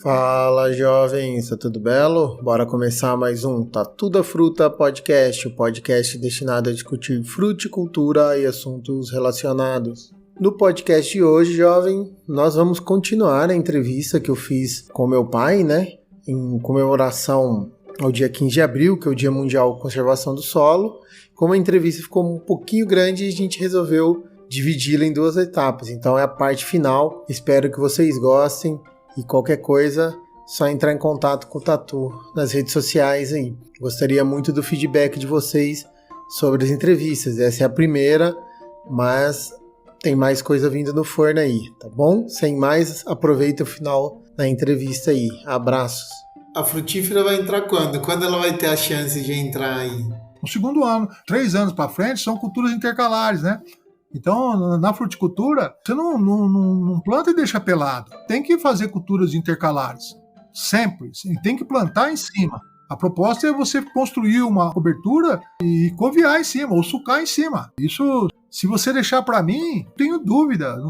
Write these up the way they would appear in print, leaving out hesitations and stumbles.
Fala, jovens, tá tudo belo? Bora começar mais um Tá Tudo a Fruta Podcast, o podcast destinado a discutir fruticultura e assuntos relacionados. No podcast de hoje, jovem, nós vamos continuar a entrevista que eu fiz com meu pai, em comemoração ao dia 15 de abril, que é o Dia Mundial de Conservação do Solo. Como a entrevista ficou um pouquinho grande, a gente resolveu dividi-la em duas etapas. Então é a parte final, espero que vocês gostem. E qualquer coisa, só entrar em contato com o Tatu nas redes sociais aí. Gostaria muito do feedback de vocês sobre as entrevistas. Essa é a primeira, mas tem mais coisa vindo no forno aí, tá bom? Sem mais, aproveita o final da entrevista aí. Abraços. A frutífera vai entrar quando? Quando ela vai ter a chance de entrar aí? No segundo ano. 3 anos para frente são culturas intercalares, né? Então, na fruticultura, você não planta e deixa pelado. Tem que fazer culturas intercalares. Sempre. E tem que plantar em cima. A proposta é você construir uma cobertura e coviar em cima, ou sucar em cima. Isso, se você deixar para mim, não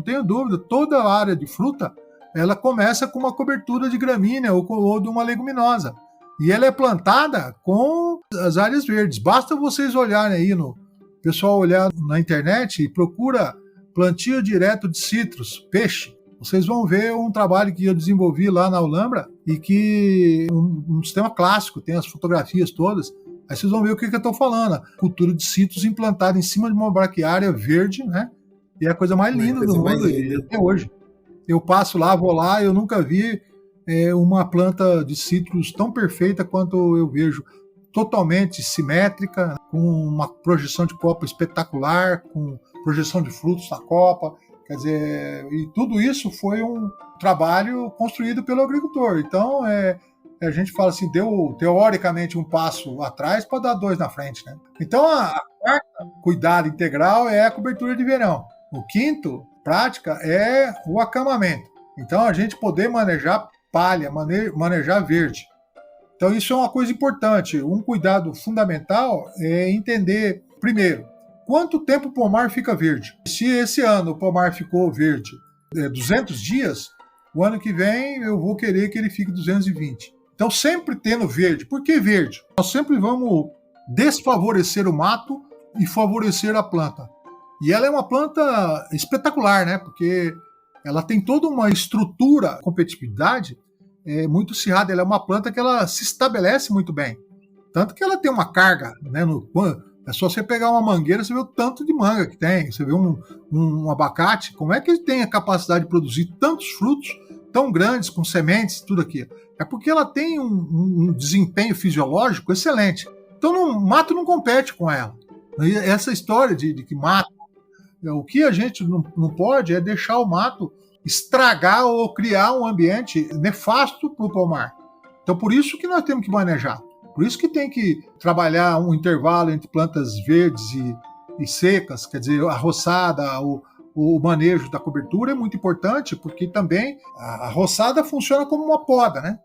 tenho dúvida. Toda a área de fruta, ela começa com uma cobertura de gramínea ou de uma leguminosa. E ela é plantada com as áreas verdes. Basta vocês olharem aí o pessoal olhar na internet e procura plantio direto de citros, peixe. Vocês vão ver um trabalho que eu desenvolvi lá na Alhambra e que um sistema clássico, tem as fotografias todas. Aí vocês vão ver o que eu estou falando. A cultura de citros implantada em cima de uma braquiária verde, né? E é a coisa mais linda do mundo até hoje. Eu passo lá, vou lá, eu nunca vi uma planta de citros tão perfeita quanto eu vejo. Totalmente simétrica, com uma projeção de copa espetacular, com projeção de frutos na copa, quer dizer, e tudo isso foi um trabalho construído pelo agricultor. Então, a gente fala assim, deu teoricamente um passo atrás para dar 2 na frente, né? Então, a quarta, cuidado integral, é a cobertura de verão. O quinto, prática, é o acamamento. Então, a gente poder manejar palha, manejar verde. Então, isso é uma coisa importante. Um cuidado fundamental é entender, primeiro, quanto tempo o pomar fica verde. Se esse ano o pomar ficou verde 200 dias, o ano que vem eu vou querer que ele fique 220. Então, sempre tendo verde. Por que verde? Nós sempre vamos desfavorecer o mato e favorecer a planta. E ela é uma planta espetacular, né? Porque ela tem toda uma estrutura, competitividade, muito acirrada. Ela é uma planta que ela se estabelece muito bem. Tanto que ela tem uma carga, né? É só você pegar uma mangueira, você vê o tanto de manga que tem. Você vê um abacate, como é que ele tem a capacidade de produzir tantos frutos tão grandes, com sementes, tudo aquilo? É porque ela tem um desempenho fisiológico excelente. Então o mato não compete com ela. E essa história de que mato... O que a gente não pode é deixar o mato estragar ou criar um ambiente nefasto para o pomar. Então, por isso que nós temos que manejar. Por isso que tem que trabalhar um intervalo entre plantas verdes e secas, quer dizer, a roçada, o manejo da cobertura é muito importante, porque também a roçada funciona como uma poda, né?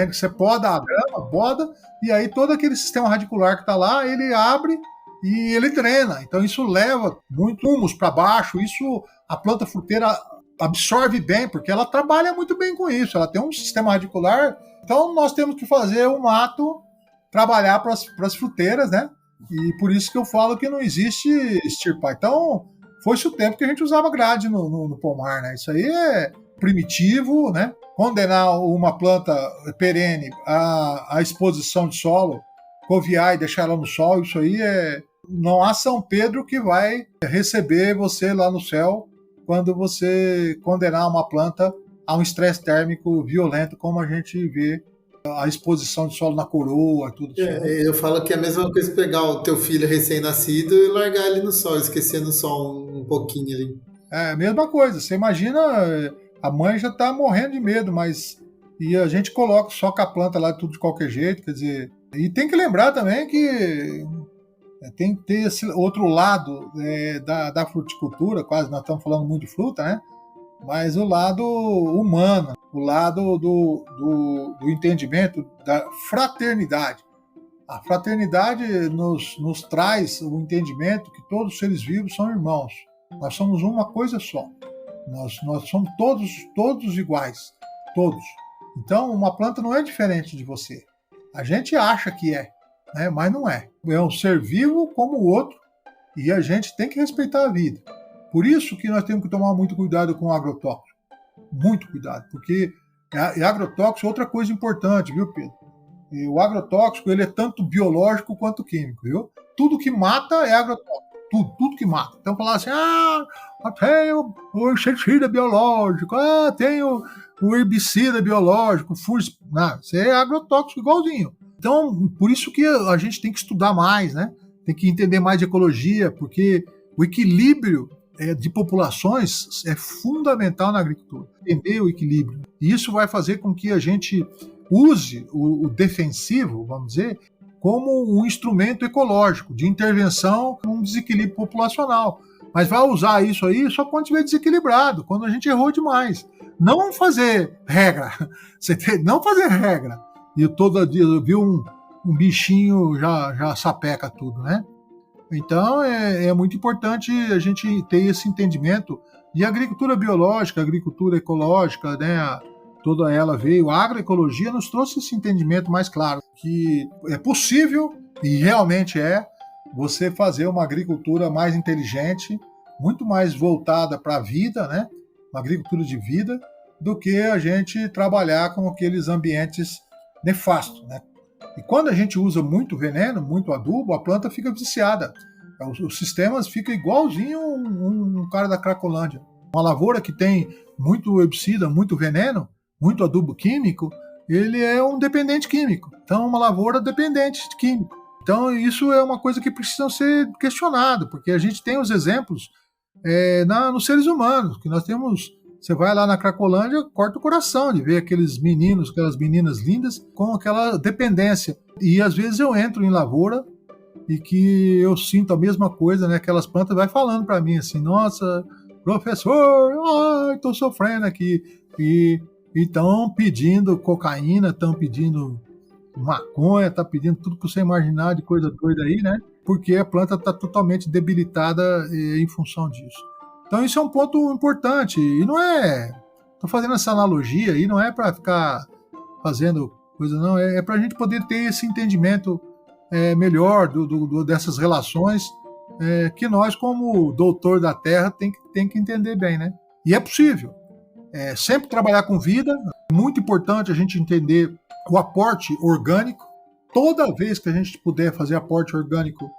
Você poda a grama, poda, e aí todo aquele sistema radicular que está lá, ele abre e ele drena. Então, isso leva muito humus para baixo, isso a planta fruteira absorve bem, porque ela trabalha muito bem com isso, ela tem um sistema radicular. Então nós temos que fazer o mato trabalhar para as fruteiras, né? E por isso que eu falo que não existe extirpar. Então foi-se o tempo que a gente usava grade no pomar, né? Isso aí é primitivo, né? Condenar uma planta perene à exposição de solo, coviar e deixar ela no sol, isso aí não há São Pedro que vai receber você lá no céu quando você condenar uma planta a um estresse térmico violento, como a gente vê a exposição de solo na coroa, tudo isso. Eu falo que é a mesma coisa pegar o teu filho recém-nascido e largar ele no sol, esquecer no sol um pouquinho ali. É a mesma coisa. Você imagina, a mãe já está morrendo de medo, e a gente soca a planta lá tudo de qualquer jeito, quer dizer... E tem que lembrar também que tem que ter esse outro lado da fruticultura, quase nós estamos falando muito de fruta, né? Mas o lado humano, o lado do entendimento da fraternidade. A fraternidade nos traz o entendimento que todos os seres vivos são irmãos. Nós somos uma coisa só. Nós somos todos iguais. Todos. Então, uma planta não é diferente de você. A gente acha que é, né? Mas não é. É um ser vivo como o outro e a gente tem que respeitar a vida. Por isso que nós temos que tomar muito cuidado com o agrotóxico. Muito cuidado, porque agrotóxico é outra coisa importante, viu, Pedro? E o agrotóxico ele é tanto biológico quanto químico, viu? Tudo que mata é agrotóxico. Tudo que mata. Então falar assim, tem o inseticida biológico, tem o herbicida biológico, fungicida. Não, isso é agrotóxico igualzinho. Então, por isso que a gente tem que estudar mais, né? Tem que entender mais de ecologia, porque o equilíbrio de populações é fundamental na agricultura. Entender o equilíbrio. E isso vai fazer com que a gente use o defensivo, vamos dizer, como um instrumento ecológico de intervenção num desequilíbrio populacional. Mas vai usar isso aí só quando estiver desequilibrado, quando a gente errou demais. Não fazer regra. Não fazer regra. E todo dia eu vi um bichinho já sapeca tudo, né? Então é muito importante a gente ter esse entendimento. E a agricultura biológica, a agricultura ecológica, né? Toda ela veio, a agroecologia nos trouxe esse entendimento mais claro, que é possível, e realmente você fazer uma agricultura mais inteligente, muito mais voltada para a vida, né? Uma agricultura de vida, do que a gente trabalhar com aqueles ambientes nefastos, né? E quando a gente usa muito veneno, muito adubo, a planta fica viciada. Os sistemas ficam igualzinho um cara da Cracolândia. Uma lavoura que tem muito herbicida, muito veneno, muito adubo químico, ele é um dependente químico. Então, uma lavoura dependente de químico. Então, isso é uma coisa que precisa ser questionado, porque a gente tem os exemplos nos seres humanos, que nós temos. Você vai lá na Cracolândia, corta o coração de ver aqueles meninos, aquelas meninas lindas com aquela dependência. E às vezes eu entro em lavoura e que eu sinto a mesma coisa, né? Aquelas plantas vai falando para mim assim, nossa, professor, estou sofrendo aqui. E estão pedindo cocaína, estão pedindo maconha, estão pedindo tudo que você imaginar de coisa doida aí, né? Porque a planta está totalmente debilitada em função disso. Então isso é um ponto importante. E não estou fazendo essa analogia aí, não é para ficar fazendo coisa, não. É para a gente poder ter esse entendimento melhor dessas relações que nós, como doutor da terra, tem que entender bem, né? E é possível. Sempre trabalhar com vida. É muito importante a gente entender o aporte orgânico. Toda vez que a gente puder fazer aporte orgânico,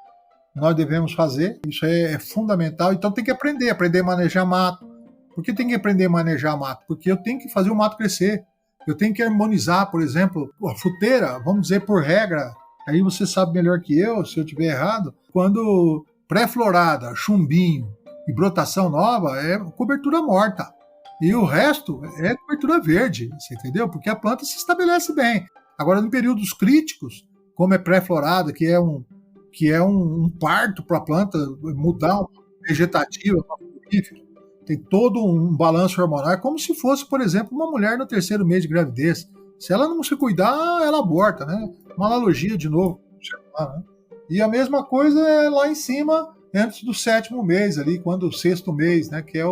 nós devemos fazer. Isso é fundamental. Então tem que aprender a manejar mato. Por que tem que aprender a manejar mato? Porque eu tenho que fazer o mato crescer. Eu tenho que harmonizar, por exemplo, a fruteira, vamos dizer por regra, aí você sabe melhor que eu, se eu estiver errado, quando pré-florada, chumbinho e brotação nova, é cobertura morta. E o resto é cobertura verde, você entendeu? Porque a planta se estabelece bem. Agora, em períodos críticos, como é pré-florada, que é um parto para a planta mudar uma vegetativa para frutífera, tem todo um balanço hormonal, é como se fosse, por exemplo, uma mulher no 3º mês de gravidez. Se ela não se cuidar, ela aborta, né? Uma analogia, de novo. Né? E a mesma coisa é lá em cima, antes do 7º mês, ali, quando o 6º mês, né? Que é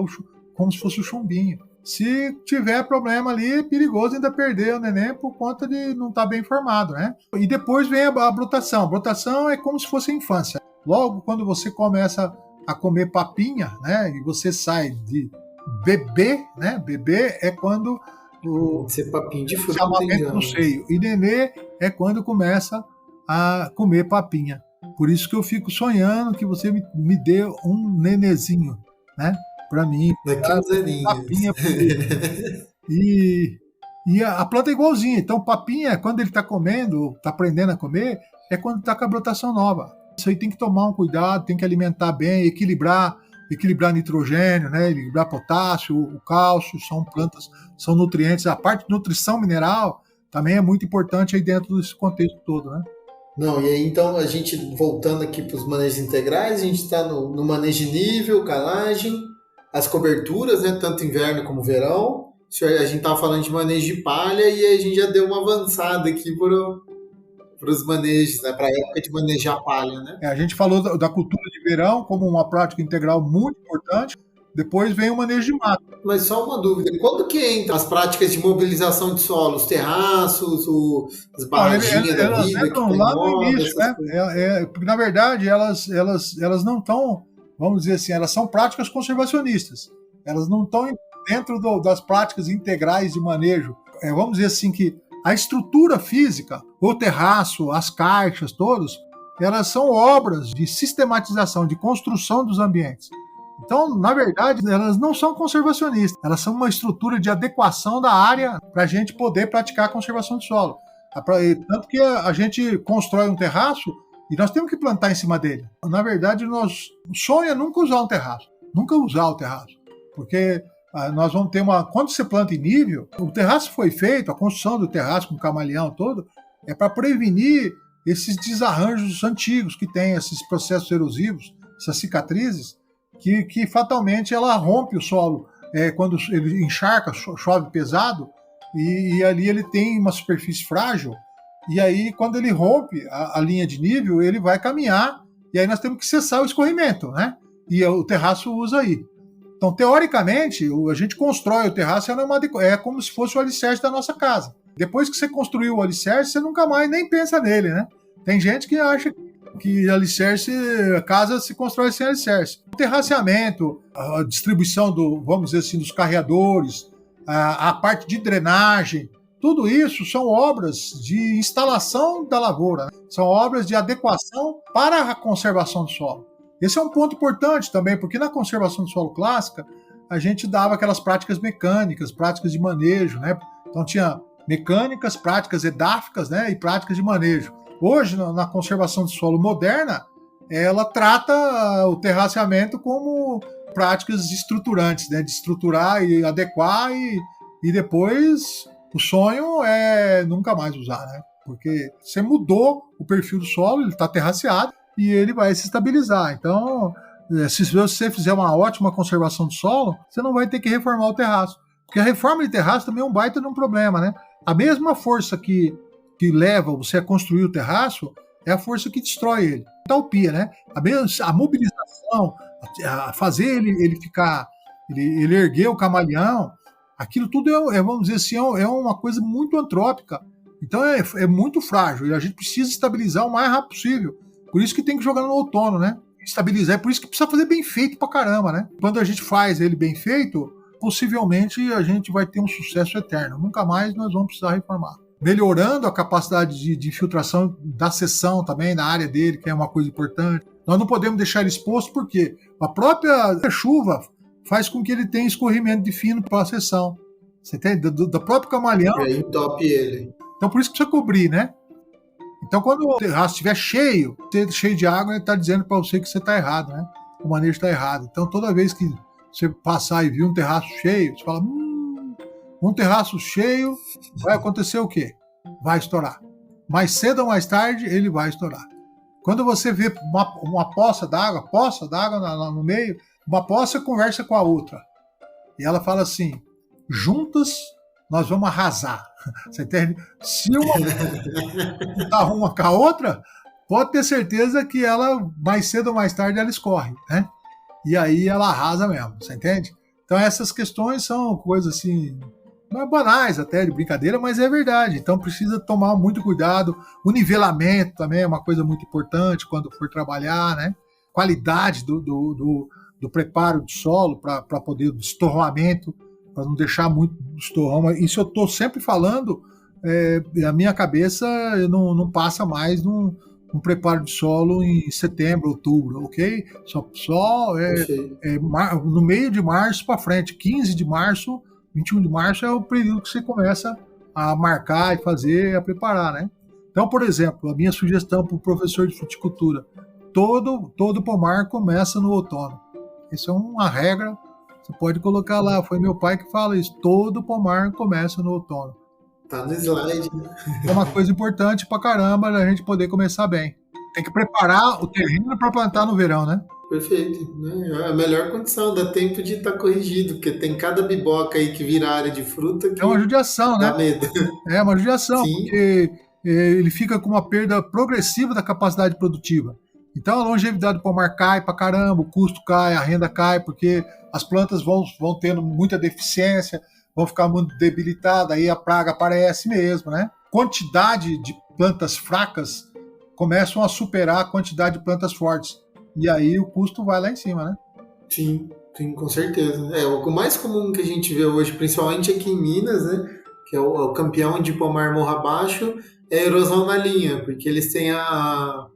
como se fosse o chumbinho. Se tiver problema ali, é perigoso ainda perder o neném por conta de não estar bem formado, né? E depois vem a brotação. A brotação é como se fosse a infância. Logo, quando você começa a comer papinha, né? E você sai de bebê, né? Bebê é quando ser papinho de fruta no seio. E nenê é quando começa a comer papinha. Por isso que eu fico sonhando que você me dê um nenezinho, né? Para mim. Papinha. E a planta é igualzinha. Então, papinha, quando ele está comendo, está aprendendo a comer, é quando está com a brotação nova. Isso aí tem que tomar um cuidado, tem que alimentar bem, equilibrar nitrogênio, né? Equilibrar potássio, o cálcio, são nutrientes. A parte de nutrição mineral também é muito importante aí dentro desse contexto todo, né? Não, e aí então a gente, voltando aqui para os manejos integrais, a gente está no manejo de nível, calagem, as coberturas, né? Tanto inverno como verão. A gente estava falando de manejo de palha e a gente já deu uma avançada aqui para os manejos, né? Para a época de manejar palha, né? A gente falou da cultura de verão como uma prática integral muito importante. Depois vem o manejo de mato. Mas só uma dúvida, quando que entra as práticas de mobilização de solo, os terraços, as barraginhas da Elas vida que entram tem lá no moda, início, essas né? coisas? Porque, na verdade, elas não estão, vamos dizer assim, elas são práticas conservacionistas. Elas não estão dentro das práticas integrais de manejo. Vamos dizer assim que a estrutura física, o terraço, as caixas, todos, elas são obras de sistematização, de construção dos ambientes. Então, na verdade, elas não são conservacionistas, elas são uma estrutura de adequação da área para a gente poder praticar a conservação do solo. Tanto que a gente constrói um terraço e nós temos que plantar em cima dele. Na verdade, o sonho é nunca usar um terraço, nunca usar o terraço, porque nós vamos ter quando você planta em nível, o terraço foi feito, a construção do terraço com o camaleão todo, é para prevenir esses desarranjos antigos que tem, esses processos erosivos, essas cicatrizes, que fatalmente ela rompe o solo quando ele encharca, chove pesado, e ali ele tem uma superfície frágil, e aí quando ele rompe a linha de nível, ele vai caminhar, e aí nós temos que cessar o escorrimento, né? E o terraço usa aí. Então, teoricamente, a gente constrói o terraço, é como se fosse o alicerce da nossa casa. Depois que você construiu o alicerce, você nunca mais nem pensa nele, né? Tem gente que acha que a casa se constrói sem alicerce. O terraceamento, a distribuição vamos dizer assim, dos carreadores, a parte de drenagem, tudo isso são obras de instalação da lavoura, né? São obras de adequação para a conservação do solo. Esse é um ponto importante também, porque na conservação do solo clássica, a gente dava aquelas práticas mecânicas, práticas de manejo, né? Então tinha mecânicas, práticas edáficas, né? E práticas de manejo. Hoje, na conservação do solo moderna, ela trata o terraceamento como práticas estruturantes, né? De estruturar e adequar e depois o sonho é nunca mais usar, né? Porque você mudou o perfil do solo, ele está terraceado, e ele vai se estabilizar. Então, se você fizer uma ótima conservação do solo, você não vai ter que reformar o terraço. Porque a reforma de terraço também é um baita de um problema, né? A mesma força que leva você a construir o terraço é a força que destrói ele. Entalpia, né? A mobilização, a fazer ele ficar, ele erguer o camaleão, aquilo tudo vamos dizer assim, é uma coisa muito antrópica. Então é muito frágil e a gente precisa estabilizar o mais rápido possível. Por isso que tem que jogar no outono, né? Estabilizar. É por isso que precisa fazer bem feito pra caramba, né? Quando a gente faz ele bem feito, possivelmente a gente vai ter um sucesso eterno. Nunca mais nós vamos precisar reformar. Melhorando a capacidade de filtração da seção também, na área dele, que é uma coisa importante. Nós não podemos deixar ele exposto porque a própria chuva faz com que ele tenha escorrimento de fino para a seção. Você entende? Do próprio camaleão. E aí entope ele. Então por isso que precisa cobrir, né? Então, quando o terraço estiver cheio de água, ele está dizendo para você que você está errado, né? O manejo está errado. Então, toda vez que você passar e vir um terraço cheio, você fala, um terraço cheio, vai acontecer o quê? Vai estourar. Mais cedo ou mais tarde, ele vai estourar. Quando você vê uma poça d'água no meio, uma poça conversa com a outra. E ela fala assim, juntas nós vamos arrasar. Você entende? Se uma com a outra, pode ter certeza que ela, mais cedo ou mais tarde, ela escorre, né? E aí ela arrasa mesmo, você entende? Então essas questões são coisas assim, não é banais até, de brincadeira, mas é verdade. Então precisa tomar muito cuidado. O nivelamento também é uma coisa muito importante quando for trabalhar, né? Qualidade do preparo do solo para poder, do estorramento, para não deixar muito estorrão. Isso eu estou sempre falando, a minha cabeça não passa mais num preparo de solo em setembro, outubro, ok? Só no meio de março para frente, 15 de março, 21 de março é o período que você começa a marcar e fazer, a preparar, né? Então, por exemplo, a minha sugestão para o professor de fruticultura, todo pomar começa no outono. Isso é uma regra. Você pode colocar lá, foi meu pai que fala isso, todo pomar começa no outono. Tá no slide. É uma coisa importante pra caramba da gente poder começar bem. Tem que preparar o terreno para plantar no verão, né? Perfeito. Né? É a melhor condição, dá tempo de estar corrigido, porque tem cada biboca aí que vira área de fruta que é uma judiação, dá né? medo. É uma judiação, Sim. Porque ele fica com uma perda progressiva da capacidade produtiva. Então a longevidade do pomar cai pra caramba, o custo cai, a renda cai, porque as plantas vão tendo muita deficiência, vão ficar muito debilitadas, aí a praga aparece mesmo, né? Quantidade de plantas fracas começam a superar a quantidade de plantas fortes. E aí o custo vai lá em cima, né? Sim, com certeza. O mais comum que a gente vê hoje, principalmente aqui em Minas, né? Que é o campeão de pomar morro abaixo, é a erosão na linha, porque eles têm a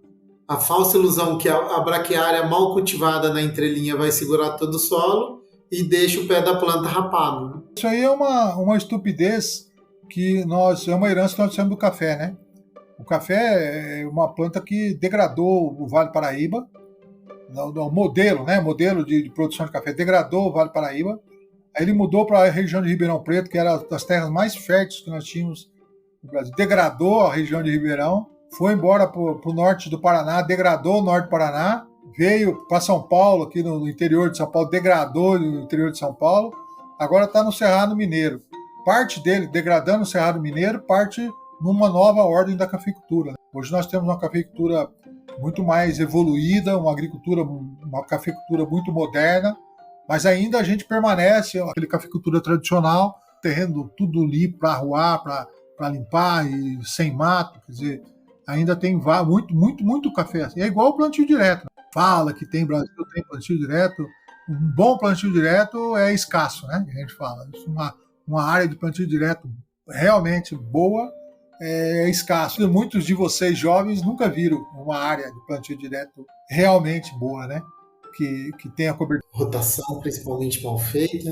falsa ilusão que a braquiária mal cultivada na entrelinha vai segurar todo o solo e deixa o pé da planta rapado. Né? Isso aí é uma estupidez é uma herança que nós temos do café, né? O café é uma planta que degradou o Vale Paraíba, o modelo, né? Modelo de produção de café degradou o Vale Paraíba. Aí ele mudou para a região de Ribeirão Preto, que era das terras mais férteis que nós tínhamos no Brasil. Degradou a região de Ribeirão, foi embora para o norte do Paraná, degradou o norte do Paraná, veio para São Paulo, aqui no interior de São Paulo, degradou no interior de São Paulo, agora está no Cerrado Mineiro. Parte dele degradando o Cerrado Mineiro, parte numa nova ordem da cafeicultura. Hoje nós temos uma cafeicultura muito mais evoluída, uma cafeicultura muito moderna, mas ainda a gente permanece aquele cafeicultura tradicional, terreno tudo limpo para arruar, para limpar e sem mato, quer dizer, ainda tem muito café. É igual o plantio direto. Fala que tem Brasil, tem plantio direto. Um bom plantio direto é escasso, né? A gente fala. Uma área de plantio direto realmente boa é escasso. Muitos de vocês jovens nunca viram uma área de plantio direto realmente boa, né? Que tenha cobertura. Rotação principalmente mal feita.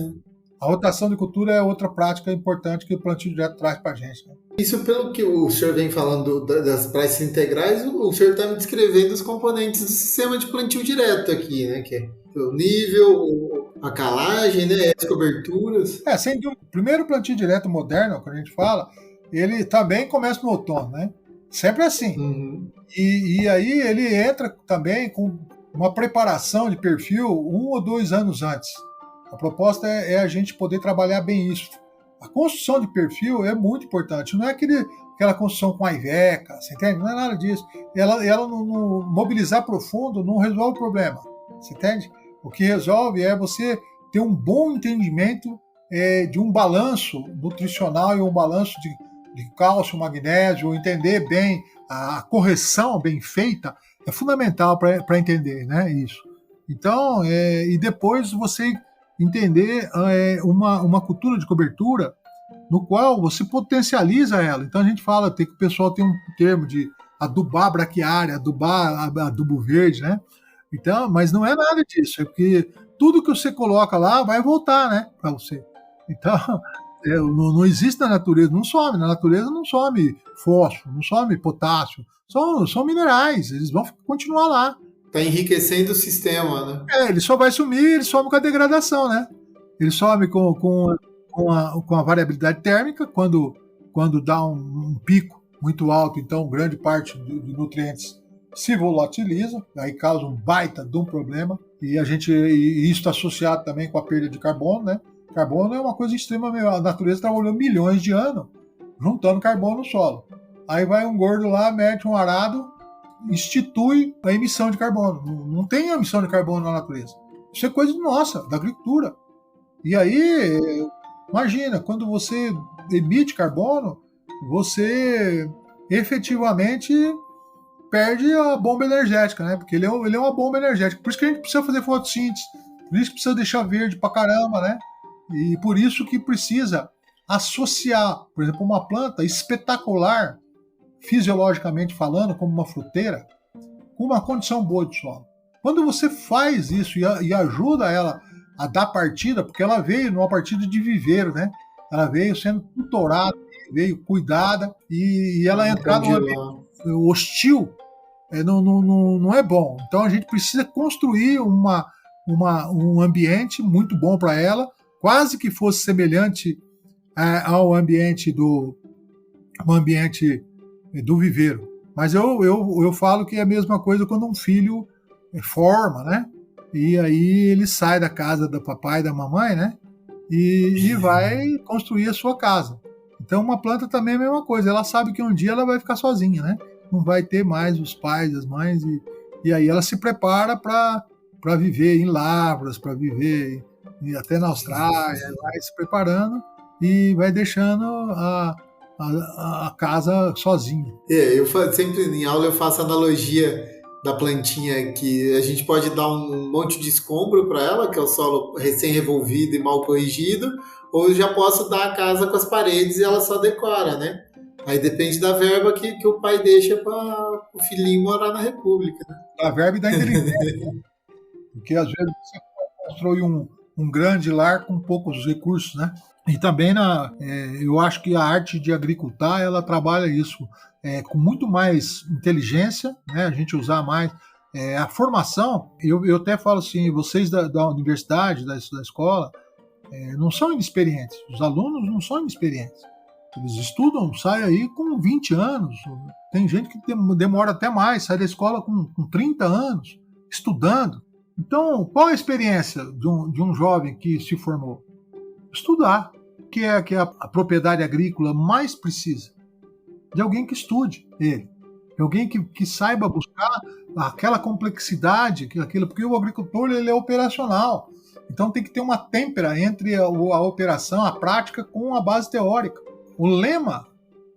A rotação de cultura é outra prática importante que o plantio direto traz para a gente. Né? Isso pelo que o senhor vem falando das praças integrais, o senhor está me descrevendo os componentes do sistema de plantio direto aqui, né? Que é o nível, a calagem, né? As coberturas. Sem dúvida. O primeiro plantio direto moderno, que a gente fala, ele também começa no outono, né? Sempre assim. Uhum. E aí ele entra também com uma preparação de perfil 1 ou 2 anos antes. A proposta é a gente poder trabalhar bem isso. A construção de perfil é muito importante. Não é aquela construção com a Iveca, você entende? Não é nada disso. Ela no mobilizar profundo não resolve o problema, você entende? O que resolve é você ter um bom entendimento de um balanço nutricional e um balanço de cálcio, magnésio, entender bem a correção bem feita é fundamental para entender, né, isso. Então, e depois você entender uma cultura de cobertura no qual você potencializa ela. Então a gente fala que o pessoal tem um termo de adubar braquiária, adubar adubo verde, né? Então, mas não é nada disso, é porque tudo que você coloca lá vai voltar, né, para você. Então, não existe na natureza, não some, na natureza não some fósforo, não some potássio, são minerais, eles vão continuar lá. Está enriquecendo o sistema, né? Ele só vai sumir, ele some com a degradação, né? Ele some com a variabilidade térmica, quando dá um pico muito alto, então grande parte de nutrientes se volatiliza, aí causa um baita de um problema, e isso está associado também com a perda de carbono, né? Carbono é uma coisa extremamente... A natureza trabalhou milhões de anos juntando carbono no solo. Aí vai um gordo lá, mete um arado, institui a emissão de carbono. Não tem emissão de carbono na natureza. Isso é coisa nossa, da agricultura. E aí, imagina, quando você emite carbono, você efetivamente perde a bomba energética, né? Porque ele é uma bomba energética. Por isso que a gente precisa fazer fotossíntese, por isso que precisa deixar verde pra caramba, né? E por isso que precisa associar, por exemplo, uma planta espetacular, fisiologicamente falando, como uma fruteira, com uma condição boa de solo. Quando você faz isso e ajuda ela a dar partida, porque ela veio numa partida de viveiro, né? Ela veio sendo tutorada, veio cuidada, e ela entrar num ambiente hostil não é bom. Então a gente precisa construir um ambiente muito bom para ela, quase que fosse semelhante ao ambiente do viveiro. Mas eu falo que é a mesma coisa quando um filho forma, né? E aí ele sai da casa do papai e da mamãe, né? E vai construir a sua casa. Então uma planta também é a mesma coisa. Ela sabe que um dia ela vai ficar sozinha, né? Não vai ter mais os pais, as mães. E aí ela se prepara para viver em lavras, para viver ir até na Austrália, vai se preparando e vai deixando a casa sozinho. Eu sempre em aula eu faço analogia da plantinha que a gente pode dar um monte de escombro para ela, que é o solo recém-revolvido e mal corrigido, ou eu já posso dar a casa com as paredes e ela só decora, né? Aí depende da verba que o pai deixa para o filhinho morar na República. Né? Da verba e da inteligência. Porque às vezes você constrói um grande lar com poucos recursos, né? E também eu acho que a arte de agricultar, ela trabalha isso com muito mais inteligência, né? A gente usar mais a formação. Eu até falo assim, vocês da universidade, da escola, não são inexperientes. Os alunos não são inexperientes. Eles estudam, saem aí com 20 anos. Tem gente que demora até mais, sai da escola com 30 anos, estudando. Então, qual a experiência de um jovem que se formou? Estudar, que é a propriedade agrícola mais precisa. De alguém que estude ele. De alguém que saiba buscar aquela complexidade, porque o agricultor ele é operacional. Então tem que ter uma têmpera entre a operação, a prática, com a base teórica. O lema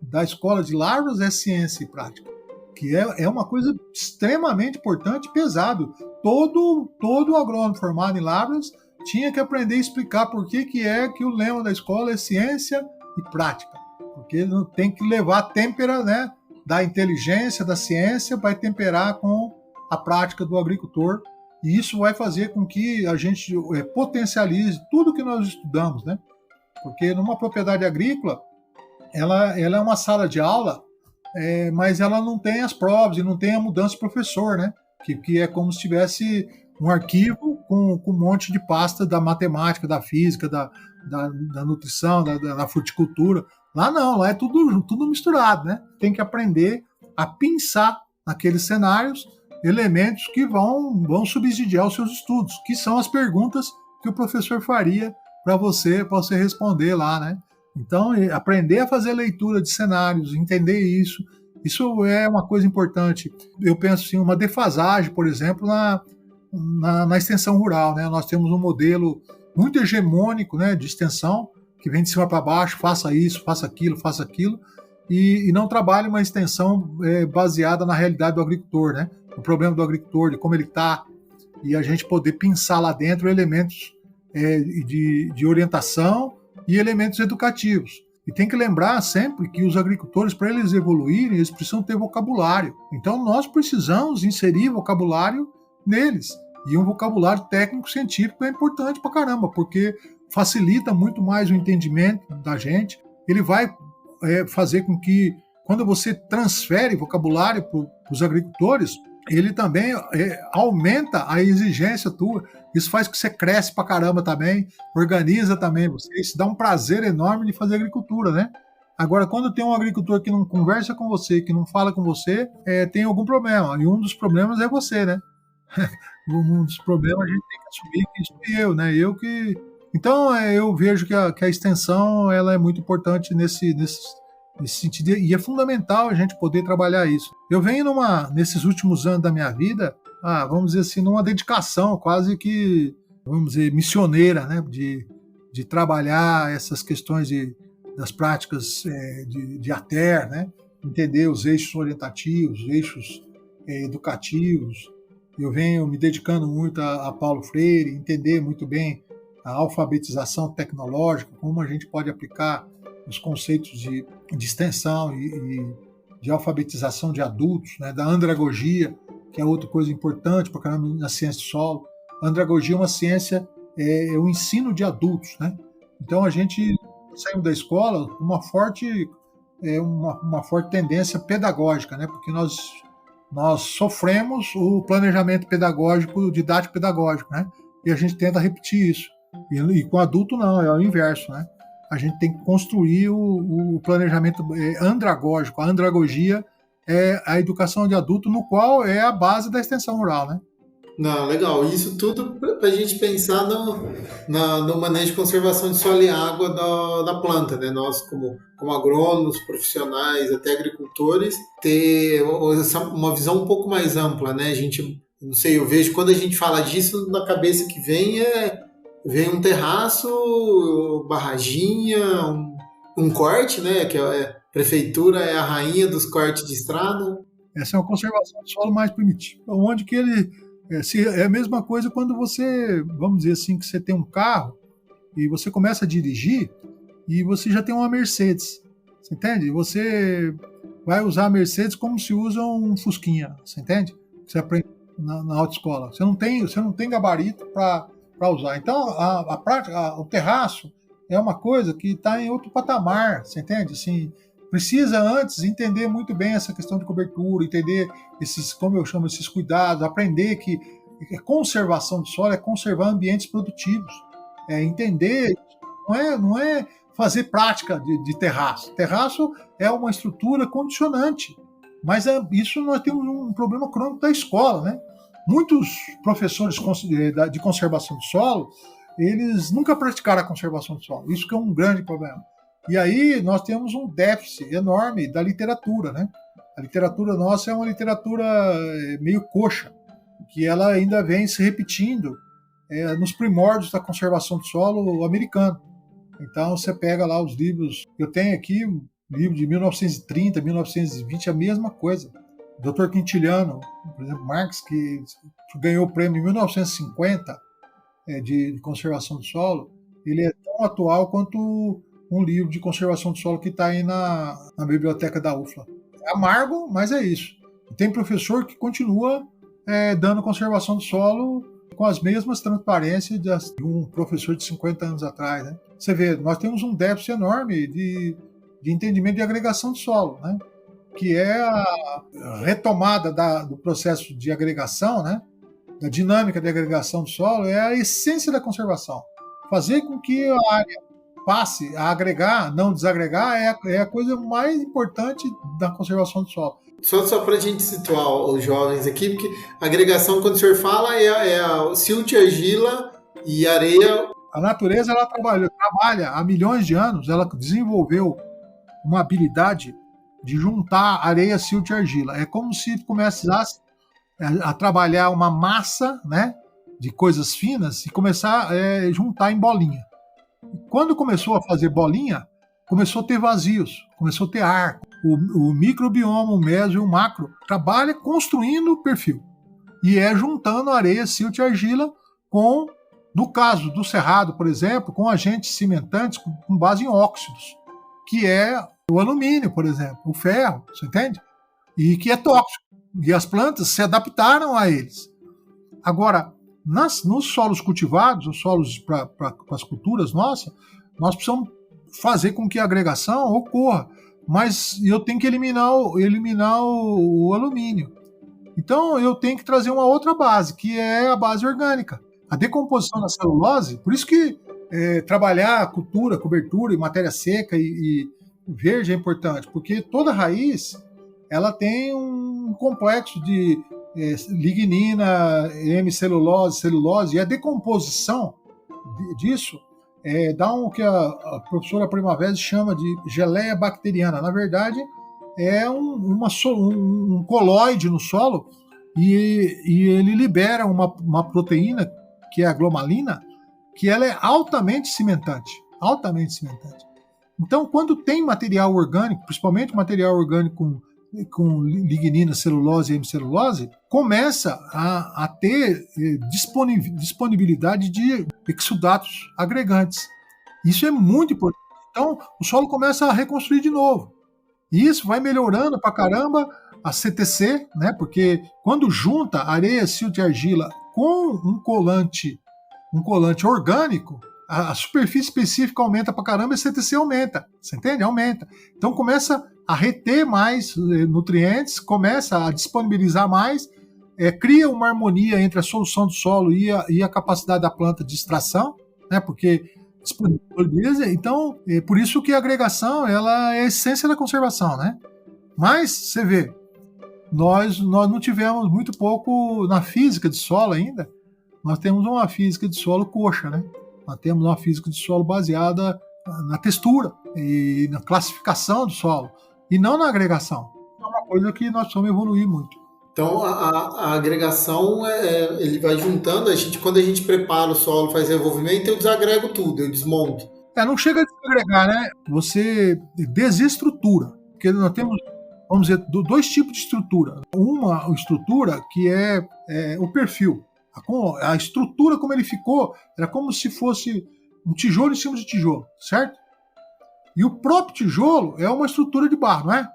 da Escola de Lavras é ciência e prática, que é uma coisa extremamente importante e pesado. Todo agrônomo formado em Lavras tinha que aprender a explicar por que o lema da escola é ciência e prática. Porque tem que levar a têmpera, né, da inteligência, da ciência, vai temperar com a prática do agricultor. E isso vai fazer com que a gente potencialize tudo que nós estudamos, né? Porque numa propriedade agrícola, ela é uma sala de aula, mas ela não tem as provas e não tem a mudança de professor, né? Que é como se tivesse um arquivo com um monte de pasta da matemática, da física, da nutrição, da fruticultura. Lá não, lá é tudo misturado, né? Tem que aprender a pensar naqueles cenários elementos que vão subsidiar os seus estudos, que são as perguntas que o professor faria para você responder lá, né? Então, aprender a fazer leitura de cenários, entender isso é uma coisa importante. Eu penso assim, uma defasagem, por exemplo, na extensão rural, né? Nós temos um modelo muito hegemônico, né, de extensão, que vem de cima para baixo, faça isso, faça aquilo, e não trabalha uma extensão baseada na realidade do agricultor, né? O problema do agricultor, de como ele está, e a gente poder pensar lá dentro elementos de orientação e elementos educativos. E tem que lembrar sempre que os agricultores, para eles evoluírem, eles precisam ter vocabulário. Então nós precisamos inserir vocabulário neles. E um vocabulário técnico-científico é importante pra caramba, porque facilita muito mais o entendimento da gente. Ele vai fazer com que, quando você transfere vocabulário para os agricultores, ele também aumenta a exigência tua. Isso faz com que você cresce pra caramba também, organiza também você. Isso dá um prazer enorme de fazer agricultura, né? Agora, quando tem um agricultor que não conversa com você, que não fala com você, tem algum problema. E um dos problemas é você, né? Um dos problemas a gente tem que assumir que isso fui eu, né? Então, eu vejo que a extensão ela é muito importante nesse sentido, e é fundamental a gente poder trabalhar isso. Eu venho nesses últimos anos da minha vida, vamos dizer assim, numa dedicação quase que, vamos dizer, missioneira, né? De trabalhar essas questões das práticas de ATER, né? Entender os eixos orientativos, os eixos educativos. Eu venho me dedicando muito a Paulo Freire, entender muito bem a alfabetização tecnológica, como a gente pode aplicar os conceitos de extensão e de alfabetização de adultos, né, da andragogia, que é outra coisa importante para caramba na ciência do solo. A andragogia é uma ciência, é o ensino de adultos, né? Então a gente saiu da escola com uma forte tendência pedagógica, né? Porque nós sofremos o planejamento pedagógico, didático pedagógico, né? E a gente tenta repetir isso. E com adulto não, é o inverso, né? A gente tem que construir o planejamento andragógico. A andragogia é a educação de adulto, no qual é a base da extensão rural, né? Não, legal. Isso tudo para a gente pensar no manejo de conservação de solo e água da planta, né? Nós, como agrônomos, profissionais, até agricultores, ter uma visão um pouco mais ampla, né? A gente, não sei, eu vejo quando a gente fala disso, na cabeça que vem vem um terraço, barraginha, um corte, né? Que a prefeitura é a rainha dos cortes de estrada. Essa é uma conservação do solo mais primitiva. Onde que ele é a mesma coisa quando você, vamos dizer assim, que você tem um carro e você começa a dirigir e você já tem uma Mercedes. Você entende? Você vai usar a Mercedes como se usa um Fusquinha. Você entende? Você aprende na autoescola. Você não tem gabarito para usar. Então, a prática, o terraço é uma coisa que está em outro patamar. Você entende? Assim, precisa antes entender muito bem essa questão de cobertura, entender esses, como eu chamo, esses cuidados, aprender que conservação do solo é conservar ambientes produtivos. É entender, não é fazer prática de terraço. Terraço é uma estrutura condicionante, mas isso nós temos um problema crônico da escola, né? Muitos professores de conservação do solo, eles nunca praticaram a conservação do solo. Isso que é um grande problema. E aí nós temos um déficit enorme da literatura, né? A literatura nossa é uma literatura meio coxa, que ela ainda vem se repetindo nos primórdios da conservação do solo americano. Então você pega lá os livros, eu tenho aqui um livro de 1930, 1920, a mesma coisa. O Dr. Quintiliano, por exemplo, Marx, que ganhou o prêmio em 1950 de conservação do solo, ele é tão atual quanto um livro de conservação do solo que está aí na biblioteca da UFLA. É amargo, mas é isso. Tem professor que continua dando conservação do solo com as mesmas transparências de um professor de 50 anos atrás, né? Você vê, nós temos um déficit enorme de entendimento de agregação de solo, né? Que é a retomada do processo de agregação, né? Da dinâmica de agregação do solo, é a essência da conservação. Fazer com que a área passe a agregar, não desagregar, é a coisa mais importante da conservação do solo. Só para a gente situar os jovens aqui, porque agregação, quando o senhor fala, é a silt, argila e areia. A natureza ela trabalha há milhões de anos, ela desenvolveu uma habilidade de juntar areia, silt e argila. É como se começasse a trabalhar uma massa, né, de coisas finas e começar a juntar em bolinha. Quando começou a fazer bolinha, começou a ter vazios, começou a ter ar. O microbioma, o meso e o macro trabalha construindo o perfil. E juntando areia, silt e argila com, no caso do cerrado, por exemplo, com agentes cimentantes com base em óxidos, que é o alumínio, por exemplo, o ferro, você entende? E que é tóxico. E as plantas se adaptaram a eles. Agora, nos solos cultivados, os solos para as culturas nossas, nós precisamos fazer com que a agregação ocorra, mas eu tenho que eliminar o alumínio. Então eu tenho que trazer uma outra base, que é a base orgânica. A decomposição da celulose, por isso que trabalhar cultura, cobertura e matéria seca e verde é importante, porque toda raiz ela tem um complexo de lignina, hemicelulose, celulose, e a decomposição disso dá o que a professora Primavera chama de geleia bacteriana. Na verdade, é um colóide no solo e ele libera uma proteína, que é a glomalina, que ela é altamente cimentante. Altamente cimentante. Então, quando tem material orgânico, principalmente material orgânico com lignina, celulose e hemicelulose, começa a ter disponibilidade de exudatos agregantes. Isso é muito importante. Então, o solo começa a reconstruir de novo. E isso vai melhorando pra caramba a CTC, né? Porque quando junta areia, silt e argila com um colante orgânico, a superfície específica aumenta pra caramba e a CTC aumenta. Você entende? Aumenta. Então começa a reter mais nutrientes, começa a disponibilizar mais, cria uma harmonia entre a solução do solo e a capacidade da planta de extração, né? Porque disponibiliza. Então, por isso que a agregação ela é a essência da conservação, né? Mas, você vê, nós não tivemos muito pouco na física de solo ainda, nós temos uma física de solo coxa, né? Nós temos uma física de solo baseada na textura e na classificação do solo, e não na agregação. É uma coisa que nós precisamos evoluir muito. Então, a agregação, ele vai juntando, quando a gente prepara o solo, faz revolvimento, eu desagrego tudo, eu desmonto. Não chega a desagregar, né? Você desestrutura. Porque nós temos, vamos dizer, dois tipos de estrutura. Uma estrutura que é o perfil. A estrutura como ele ficou era como se fosse um tijolo em cima de tijolo, certo? E o próprio tijolo é uma estrutura de barro, não é?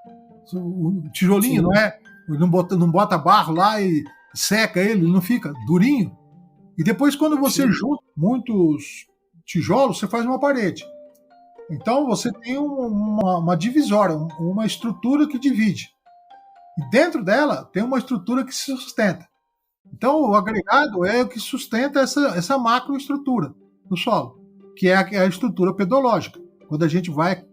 O tijolinho, sim, não é? Não bota barro lá e seca ele não fica durinho. E depois, quando você sim, junta muitos tijolos, você faz uma parede. Então você tem uma divisória, uma estrutura que divide. E dentro dela tem uma estrutura que se sustenta. Então o agregado é o que sustenta essa macroestrutura do solo, que é a estrutura pedológica. Quando a gente vai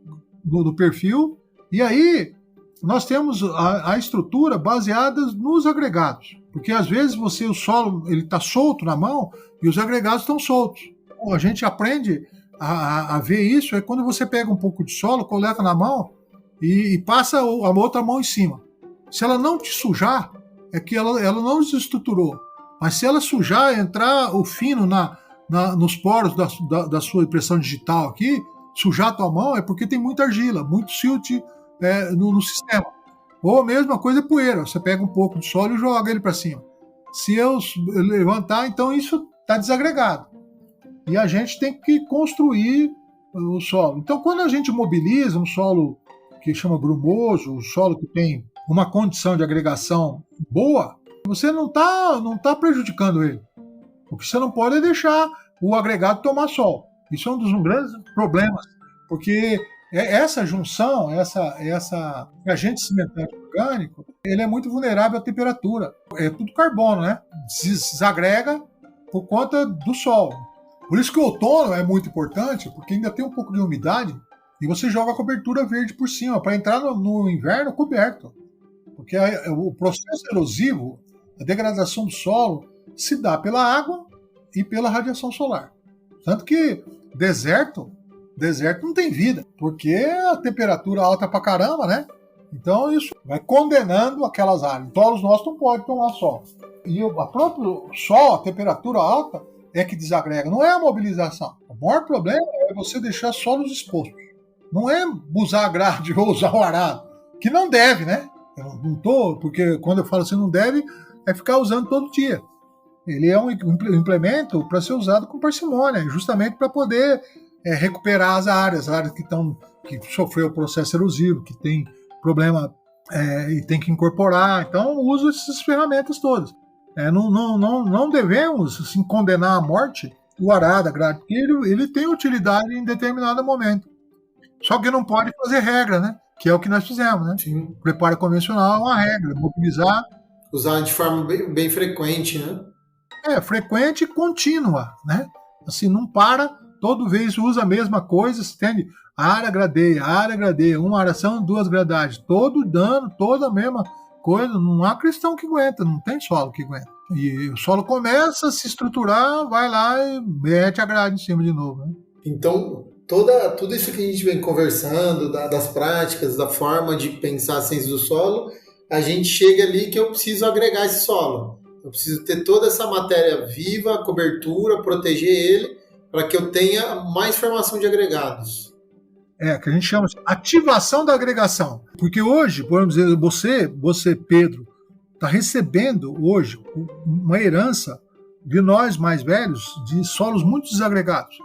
no perfil, e aí nós temos a estrutura baseada nos agregados. Porque às vezes o solo está solto na mão e os agregados estão soltos. Então, a gente aprende a ver isso é quando você pega um pouco de solo, coleta na mão e passa a outra mão em cima. Se ela não te sujar, é que ela não desestruturou. Mas se ela sujar, entrar o fino nos poros da sua impressão digital aqui, sujar a tua mão é porque tem muita argila, muito silt no sistema. Ou a mesma coisa é poeira. Você pega um pouco de solo e joga ele para cima. Se eu levantar, então isso está desagregado. E a gente tem que construir o solo. Então, quando a gente mobiliza um solo que chama brumoso, um solo que tem uma condição de agregação boa, você não tá prejudicando ele. O que você não pode é deixar o agregado tomar sol. Isso é um dos grandes problemas, porque essa junção, essa agente cimentário orgânico, ele é muito vulnerável à temperatura. É tudo carbono, né? Desagrega por conta do sol. Por isso que o outono é muito importante, porque ainda tem um pouco de umidade e você joga a cobertura verde por cima, para entrar no inverno coberto. Porque o processo erosivo, a degradação do solo, se dá pela água e pela radiação solar. Tanto que deserto não tem vida, porque a temperatura alta pra caramba, né? Então isso vai condenando aquelas áreas. Os solos nossos não podem tomar sol. E o próprio sol, a temperatura alta, é que desagrega, não é a mobilização. O maior problema é você deixar solos expostos. Não é usar a grade ou usar o arado, que não deve, né? Eu não tô, porque quando eu falo assim não deve, é ficar usando todo dia. Ele é um implemento para ser usado com parcimônia, justamente para poder recuperar as áreas que sofreu o processo erosivo, que tem problema e tem que incorporar. Então, uso essas ferramentas todas. Não devemos assim, condenar à morte o arado, a grade, porque ele tem utilidade em determinado momento. Só que não pode fazer regra, né? Que é o que nós fizemos, né? Sim. Preparo convencional é uma regra, mobilizar. Usar de forma bem frequente, né? Frequente e contínua, né? Assim, não para, toda vez usa a mesma coisa, você entende? Área gradeia, uma aração, duas gradagens, todo dano, toda a mesma coisa, não há cristão que aguenta, não tem solo que aguenta. E o solo começa a se estruturar, vai lá e mete a grade em cima de novo, né? Então, tudo isso que a gente vem conversando, das práticas, da forma de pensar a ciência do solo, a gente chega ali que eu preciso agregar esse solo. Eu preciso ter toda essa matéria viva, cobertura, proteger ele, para que eu tenha mais formação de agregados. Que a gente chama de ativação da agregação. Porque hoje, vamos dizer, você Pedro, está recebendo hoje uma herança de nós mais velhos de solos muito desagregados.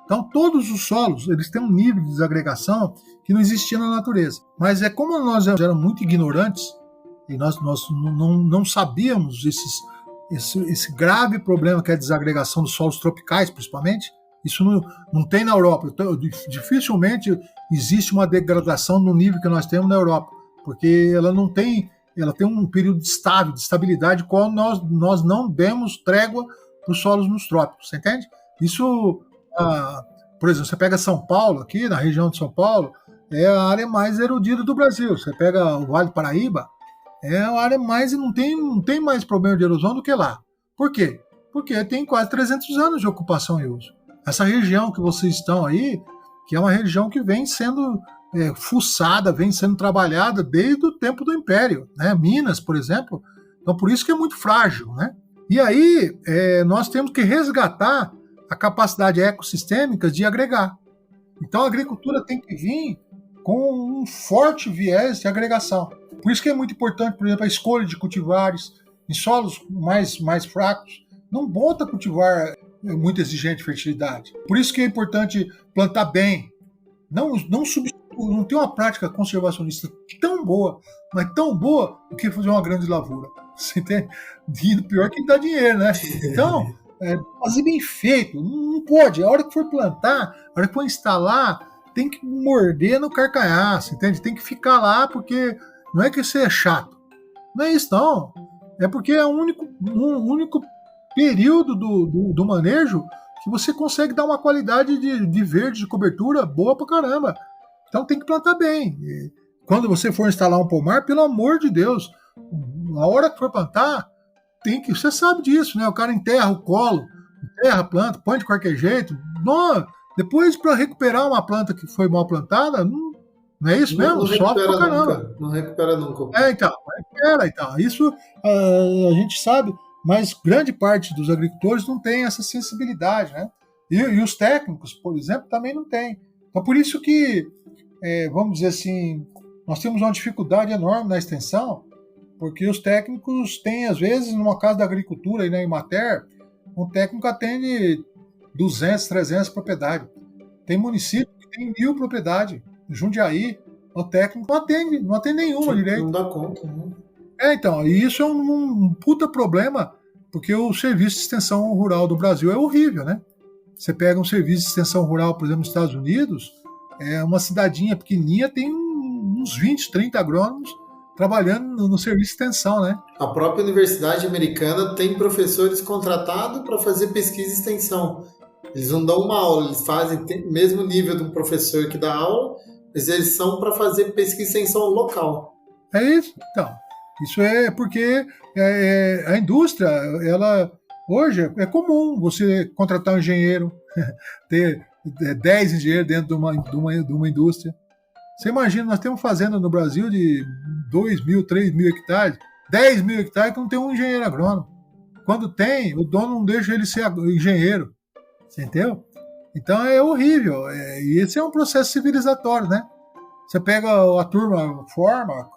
Então, todos os solos eles têm um nível de desagregação que não existia na natureza. Mas como nós éramos muito ignorantes e nós não sabíamos esse grave problema que é a desagregação dos solos tropicais, principalmente, isso não tem na Europa. Então, dificilmente existe uma degradação no nível que nós temos na Europa, porque ela tem um período de estabilidade, qual nós não demos trégua para os solos nos trópicos, você entende? Isso, por exemplo, você pega São Paulo, aqui na região de São Paulo, é a área mais erodida do Brasil. Você pega o Vale do Paraíba, é a área mais, não tem mais problema de erosão do que lá. Por quê? Porque tem quase 300 anos de ocupação e uso. Essa região que vocês estão aí, que é uma região que vem sendo fuçada, vem sendo trabalhada desde o tempo do Império, né? Minas, por exemplo, Então, por isso que é muito frágil, né? E aí, nós temos que resgatar a capacidade ecossistêmica de agregar. Então, a agricultura tem que vir com um forte viés de agregação. Por isso que é muito importante, por exemplo, a escolha de cultivares em solos mais fracos. Não bota cultivar muito exigente de fertilidade. Por isso que é importante plantar bem. Não substitui, não tem uma prática conservacionista tão boa, mas tão boa, do que fazer uma grande lavoura. Você entende? E pior que dá dinheiro, né? Então, fazer bem feito. Não pode. A hora que for plantar, a hora que for instalar, tem que morder no carcanhar, você entende? Tem que ficar lá, porque não é que você é chato. Não é isso, não. É porque é um único período do manejo que você consegue dar uma qualidade de verde, de cobertura boa pra caramba. Então tem que plantar bem. E quando você for instalar um pomar, pelo amor de Deus, a hora que for plantar, você sabe disso, né? O cara enterra o colo, enterra a planta, põe de qualquer jeito. Não, depois, para recuperar uma planta que foi mal plantada, não é isso mesmo? Não Sofre pra caramba. Nunca, não recupera nunca. Então, recupera, então. Isso a gente sabe, mas grande parte dos agricultores não tem essa sensibilidade, né? E os técnicos, por exemplo, também não têm. Então, por isso que, vamos dizer assim, nós temos uma dificuldade enorme na extensão, porque os técnicos têm, às vezes, numa casa da agricultura e na Emater, um técnico atende 200, 300 propriedades. Tem município que tem 1000 propriedades. Jundiaí, o técnico não atende nenhuma direito. Não dá conta, né? Então, e isso é um puta problema, porque o serviço de extensão rural do Brasil é horrível, né? Você pega um serviço de extensão rural, por exemplo, nos Estados Unidos, uma cidadinha pequenininha tem uns 20, 30 agrônomos trabalhando no serviço de extensão, né? A própria universidade americana tem professores contratados para fazer pesquisa e extensão. Eles não dão uma aula, eles fazem o mesmo nível de um professor que dá aula, mas eles são para fazer pesquisa e extensão local. É isso. Então, isso é porque a indústria, ela hoje é comum você contratar um engenheiro, ter 10 engenheiros dentro de uma indústria. Você imagina, nós temos fazenda no Brasil de 2.000, 3.000 hectares, 10.000 hectares que não tem um engenheiro agrônomo. Quando tem, o dono não deixa ele ser engenheiro. Você entendeu? Então é horrível. E esse é um processo civilizatório, né? Você pega a turma, forma.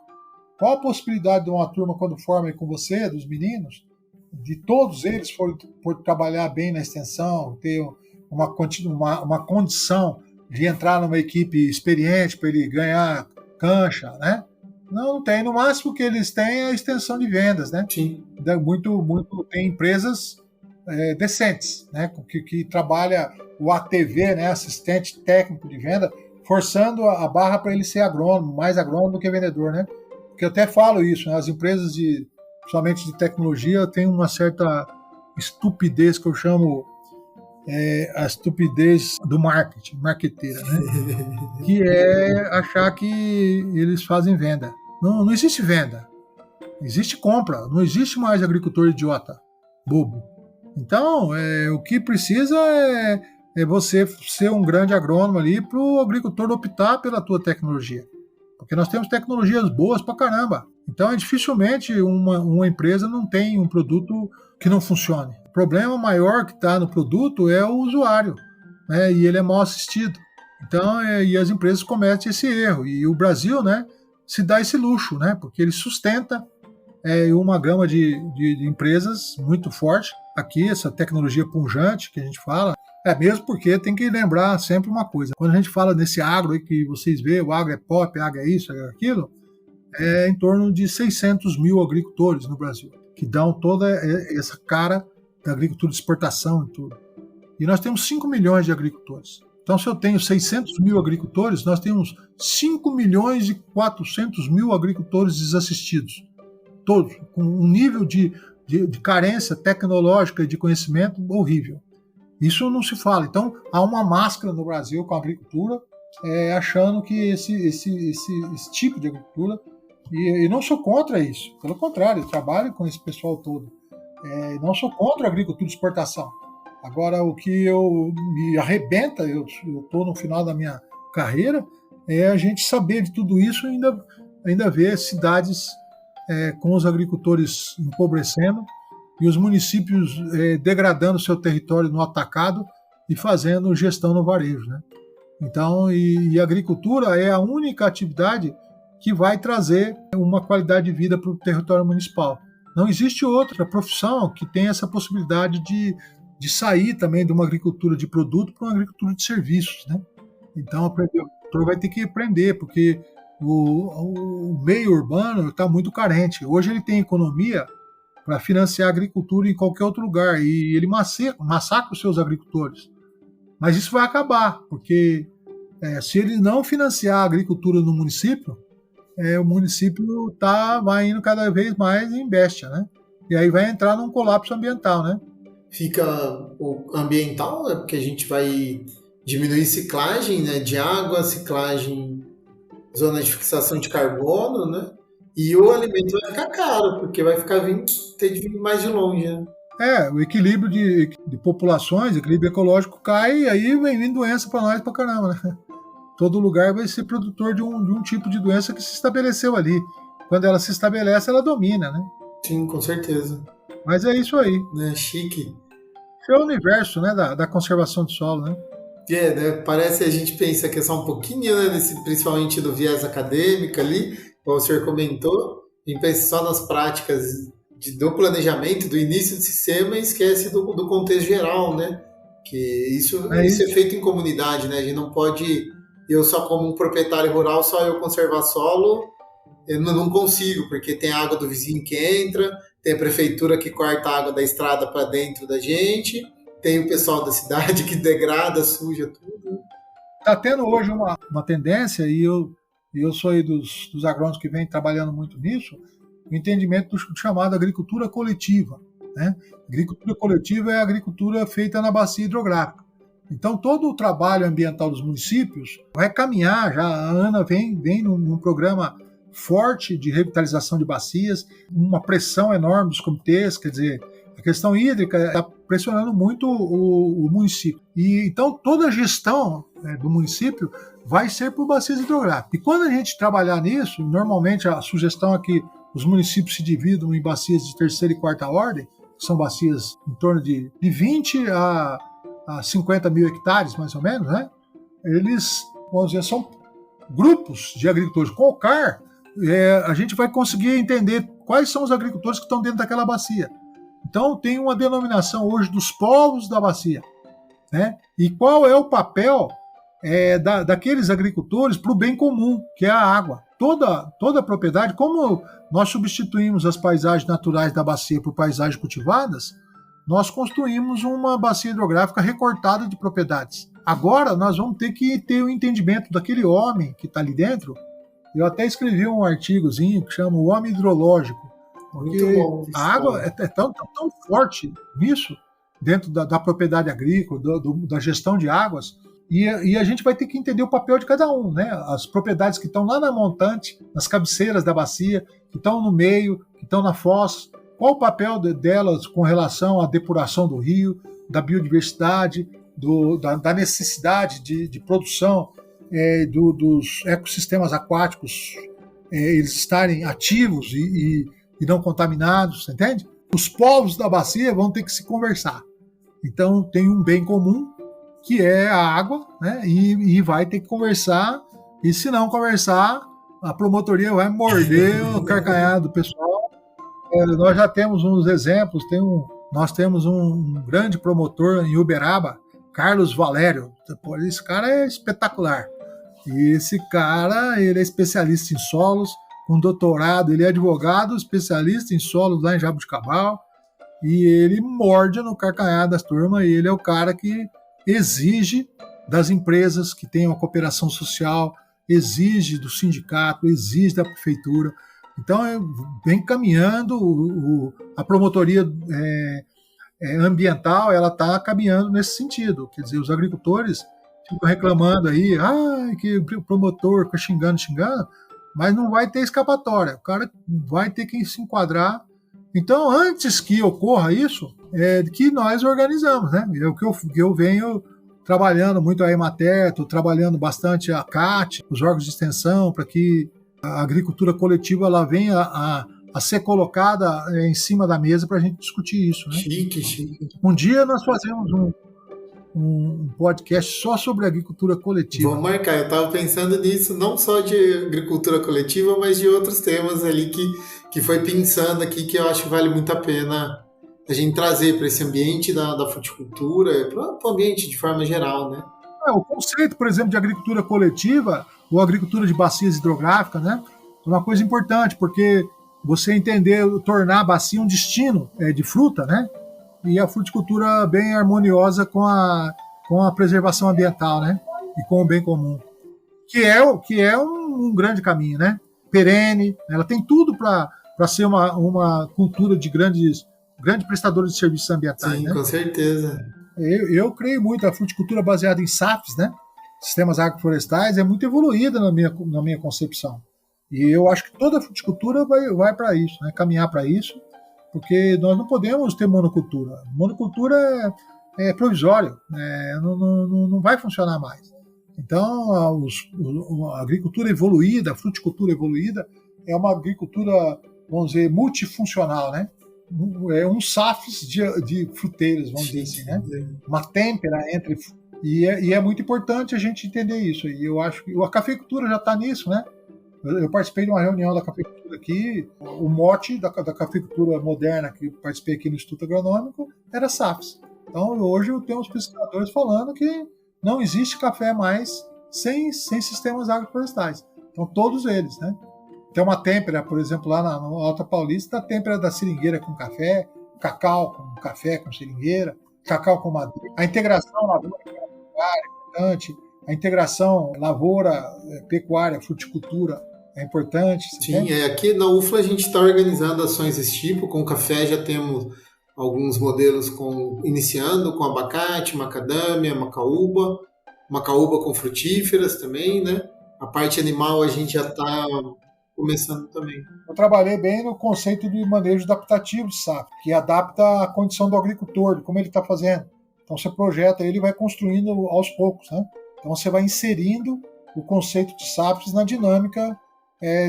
Qual a possibilidade de uma turma, quando forma com você, dos meninos, de todos eles for trabalhar bem na extensão, ter uma condição de entrar numa equipe experiente para ele ganhar cancha, né? Não tem. No máximo que eles têm é a extensão de vendas, né? Sim. Tem empresas decentes, né? Que trabalha o ATV, né? Assistente técnico de venda, forçando a barra para ele ser agrônomo, mais agrônomo do que vendedor, né? Porque eu até falo isso, né? As empresas principalmente de tecnologia, têm uma certa estupidez que eu chamo a estupidez do marqueteira, né? Que é achar que eles fazem venda. Não existe venda. Existe compra. Não existe mais agricultor idiota, bobo. Então, o que precisa é você ser um grande agrônomo ali para o agricultor optar pela tua tecnologia. Porque nós temos tecnologias boas pra caramba. Então, dificilmente uma empresa não tem um produto que não funcione. O problema maior que está no produto é o usuário, né? E ele é mal assistido. Então, e as empresas cometem esse erro. E o Brasil, né, se dá esse luxo, né? Porque ele sustenta uma gama de empresas muito forte. Aqui, essa tecnologia pujante que a gente fala, mesmo porque tem que lembrar sempre uma coisa. Quando a gente fala nesse agro aí que vocês veem, o agro é pop, o agro é isso, é aquilo, é em torno de 600 mil agricultores no Brasil, que dão toda essa cara da agricultura de exportação e tudo. E nós temos 5 milhões de agricultores. Então, se eu tenho 600 mil agricultores, nós temos 5 milhões e 400 mil agricultores desassistidos. Todos, com um nível de carência tecnológica e de conhecimento horrível. Isso não se fala. Então, há uma máscara no Brasil com a agricultura, achando que esse tipo de agricultura, e não sou contra isso, pelo contrário, eu trabalho com esse pessoal todo. Não sou contra a agricultura de exportação. Agora, o que me arrebenta, eu estou no final da minha carreira, é a gente saber de tudo isso e ainda ver cidades com os agricultores empobrecendo e os municípios degradando seu território no atacado e fazendo gestão no varejo, né? Então, e a agricultura é a única atividade que vai trazer uma qualidade de vida para o território municipal. Não existe outra profissão que tenha essa possibilidade de sair também de uma agricultura de produto para uma agricultura de serviços, né? Então, o agricultor vai ter que aprender, porque o meio urbano está muito carente. Hoje ele tem economia para financiar a agricultura em qualquer outro lugar, e ele massacra os seus agricultores. Mas isso vai acabar, porque se ele não financiar a agricultura no município, o município vai indo cada vez mais em bestia, né? E aí vai entrar num colapso ambiental, né? Fica o ambiental, né? Porque a gente vai diminuir ciclagem, né, de água, ciclagem, zona de fixação de carbono, né? E o alimento vai ficar caro, porque vai ficar ter de vir mais de longe, né? O equilíbrio de populações, o equilíbrio ecológico cai, e aí vem vindo doença para nós pra caramba, né? Todo lugar vai ser produtor de um tipo de doença que se estabeleceu ali. Quando ela se estabelece, ela domina, né? Sim, com certeza. Mas é isso aí. Né? Chique. Esse é o universo, né, da conservação do solo, né? Né? Parece, a gente pensa que é só um pouquinho, né, principalmente do viés acadêmico ali, como o senhor comentou, e pensa só nas práticas do planejamento, do início do sistema, e esquece do contexto geral, né? Que isso é feito em comunidade, né? A gente não pode, eu só como um proprietário rural, só eu conservar solo, eu não consigo, porque tem a água do vizinho que entra, tem a prefeitura que corta a água da estrada para dentro da gente, tem o pessoal da cidade que degrada, suja tudo. Está tendo hoje uma tendência, e eu sou aí dos agrônomos que vêm trabalhando muito nisso, o entendimento do chamado agricultura coletiva, né? Agricultura coletiva é a agricultura feita na bacia hidrográfica. Então, todo o trabalho ambiental dos municípios vai caminhar, já a ANA vem num programa forte de revitalização de bacias, uma pressão enorme dos comitês, quer dizer, a questão hídrica está pressionando muito o município. E então, toda a gestão do município vai ser por bacias hidrográficas. E quando a gente trabalhar nisso, normalmente a sugestão é que os municípios se dividam em bacias de terceira e quarta ordem, que são bacias em torno de 20 a 50 mil hectares, mais ou menos, né? Eles, vamos dizer, são grupos de agricultores. Com o CAR, a gente vai conseguir entender quais são os agricultores que estão dentro daquela bacia. Então, tem uma denominação hoje dos povos da bacia, né? E qual é o papel daqueles agricultores para o bem comum, que é a água. Toda a propriedade, como nós substituímos as paisagens naturais da bacia por paisagens cultivadas, nós construímos uma bacia hidrográfica recortada de propriedades. Agora, nós vamos ter que ter o entendimento daquele homem que está ali dentro. Eu até escrevi um artigozinho que chama O Homem Hidrológico, porque bom, a água é tão forte nisso, dentro da propriedade agrícola, da gestão de águas, e a gente vai ter que entender o papel de cada um, né? As propriedades que estão lá na montante, nas cabeceiras da bacia, que estão no meio, que estão na foz, qual o papel delas com relação à depuração do rio, da biodiversidade, da necessidade de produção dos ecossistemas aquáticos, eles estarem ativos e não contaminados, entende? Os povos da bacia vão ter que se conversar. Então tem um bem comum, que é a água, né? E vai ter que conversar, e se não conversar, a promotoria vai morder o carcanhar do pessoal. Nós já temos uns exemplos, nós temos um grande promotor em Uberaba, Carlos Valério. Esse cara é espetacular. E esse cara, ele é especialista em solos, com doutorado, ele é advogado, especialista em solos lá em Jabuticabal, e ele morde no carcanhar das turmas, e ele é o cara que exige das empresas que tenham a cooperação social, exige do sindicato, exige da prefeitura. Então, vem caminhando, a promotoria ambiental, ela está caminhando nesse sentido. Quer dizer, os agricultores ficam reclamando aí, que o promotor fica xingando, mas não vai ter escapatória. O cara vai ter que se enquadrar. Então, antes que ocorra isso, que nós organizamos, né? É o que eu venho trabalhando muito a Emater, estou trabalhando bastante a CAT, os órgãos de extensão, para que a agricultura coletiva ela venha a a ser colocada em cima da mesa para a gente discutir isso, né? Chique. Um dia nós fazemos um podcast só sobre agricultura coletiva. Vamos marcar, eu estava pensando nisso, não só de agricultura coletiva, mas de outros temas ali que foi pensando aqui, que eu acho que vale muito a pena a gente trazer para esse ambiente da fruticultura, para o ambiente de forma geral, né? O conceito, por exemplo, de agricultura coletiva ou agricultura de bacias hidrográficas, né, é uma coisa importante, porque você entender, tornar a bacia um destino de fruta, né, e a fruticultura bem harmoniosa com a preservação ambiental, né, e com o bem comum, que é um grande caminho, né, perene, ela tem tudo para ser uma cultura de grande prestadora de serviços ambientais. Sim, né? Com certeza. Eu creio muito, a fruticultura baseada em SAFs, né, sistemas agroflorestais, é muito evoluída na minha concepção. E eu acho que toda a fruticultura vai para isso, né, caminhar para isso, porque nós não podemos ter monocultura. Monocultura é provisório, não vai funcionar mais. Então, a agricultura evoluída, a fruticultura evoluída, é uma agricultura, vamos dizer, multifuncional, né? É um SAFs de fruteiras, vamos dizer assim, né? Uma têmpera entre... E é muito importante a gente entender isso. E eu acho que a cafeicultura já está nisso, né? Eu participei de uma reunião da cafeicultura aqui, o mote da cafeicultura moderna que eu participei aqui no Instituto Agronômico era SAFs. Então, hoje eu tenho os pesquisadores falando que não existe café mais sem sistemas agroflorestais. Então, todos eles, né? Tem uma têmpera, por exemplo, lá na Alta Paulista, a têmpera da seringueira com café, cacau com café com seringueira, cacau com madeira. A integração lavoura-pecuária é importante, a integração lavoura-pecuária, fruticultura é importante. Sim, aqui na UFLA a gente está organizando ações desse tipo. Com café já temos alguns modelos iniciando com abacate, macadâmia, macaúba com frutíferas também, né? A parte animal a gente já está começando também. Eu trabalhei bem no conceito de manejo adaptativo de SAF, que adapta a condição do agricultor, de como ele está fazendo. Então você projeta ele e vai construindo aos poucos, né? Então você vai inserindo o conceito de SAFs na dinâmica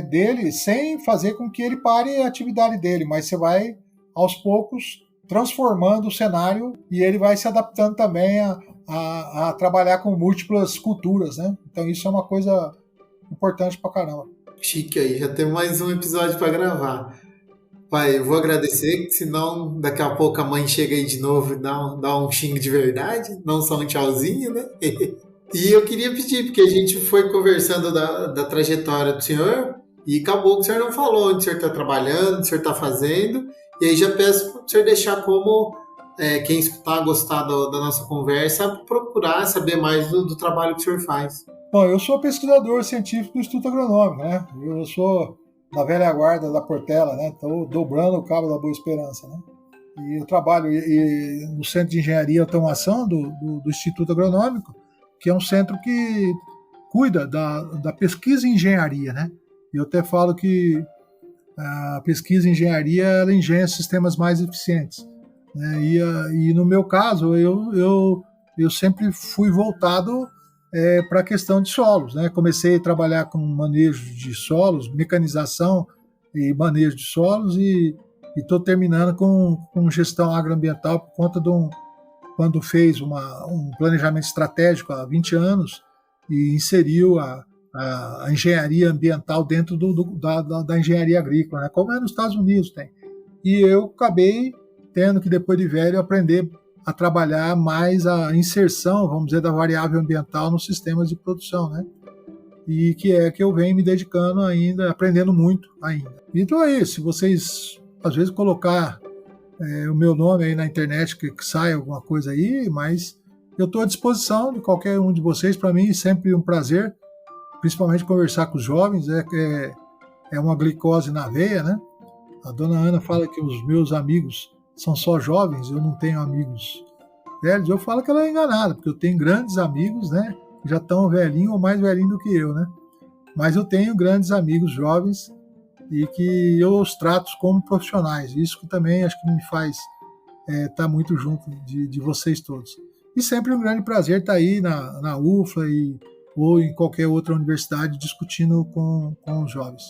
dele, sem fazer com que ele pare a atividade dele, mas você vai aos poucos transformando o cenário e ele vai se adaptando também a trabalhar com múltiplas culturas, né? Então isso é uma coisa importante pra caramba. Chique aí, já tem mais um episódio para gravar. Pai, eu vou agradecer, senão daqui a pouco a mãe chega aí de novo e dá um xingo de verdade, não só um tchauzinho, né? E eu queria pedir, porque a gente foi conversando da trajetória do senhor e acabou que o senhor não falou onde o senhor está trabalhando, onde o senhor está fazendo, e aí já peço para o senhor deixar como quem escutar, gostar da nossa conversa, procurar saber mais do trabalho que o senhor faz. Bom, eu sou pesquisador científico do Instituto Agronômico, né? Eu sou da velha guarda da Portela, né? Estou dobrando o cabo da Boa Esperança, né? E eu trabalho no Centro de Engenharia e Automação do Instituto Agronômico, que é um centro que cuida da pesquisa em engenharia, né? Eu até falo que a pesquisa em engenharia ela engenha sistemas mais eficientes, né? E no meu caso, eu sempre fui voltado para a questão de solos, né? Comecei a trabalhar com manejo de solos, mecanização e manejo de solos e estou terminando com gestão agroambiental por conta quando fez um planejamento estratégico há 20 anos e inseriu a engenharia ambiental dentro da engenharia agrícola, né? Como nos Estados Unidos tem. E eu acabei tendo que, depois de velho, aprender a trabalhar mais a inserção, vamos dizer, da variável ambiental nos sistemas de produção, né? E que eu venho me dedicando ainda, aprendendo muito ainda. Então é isso, se vocês, às vezes, colocar o meu nome aí na internet, que sai alguma coisa aí, mas eu estou à disposição de qualquer um de vocês. Para mim, sempre um prazer, principalmente conversar com os jovens, é uma glicose na veia, né? A dona Ana fala que os meus amigos são só jovens, eu não tenho amigos velhos. Eu falo que ela é enganada, porque eu tenho grandes amigos, né? Que já estão velhinhos ou mais velhinhos do que eu, né? Mas eu tenho grandes amigos jovens e que eu os trato como profissionais. Isso que também acho que me faz estar muito junto de vocês todos. E sempre um grande prazer estar aí na UFLA ou em qualquer outra universidade discutindo com os jovens.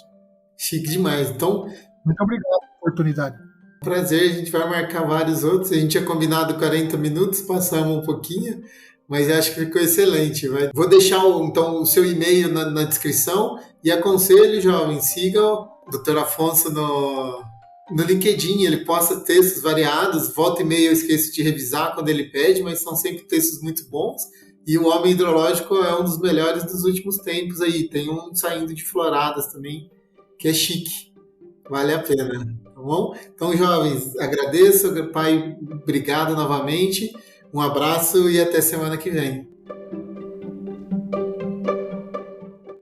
Chique demais. Então, Muito obrigado pela oportunidade. Prazer, a gente vai marcar vários outros. A gente tinha combinado 40 minutos, passamos um pouquinho, mas acho que ficou excelente. Vou deixar então o seu e-mail na descrição e aconselho, jovem, siga o Dr. Afonso no LinkedIn. Ele posta textos variados, volta e meia eu esqueço de revisar quando ele pede, mas são sempre textos muito bons. E o Homem Hidrológico é um dos melhores dos últimos tempos aí. Tem um saindo de Floradas também, que é chique. Vale a pena, tá bom? Então, jovens, agradeço, pai, obrigado novamente, um abraço e até semana que vem.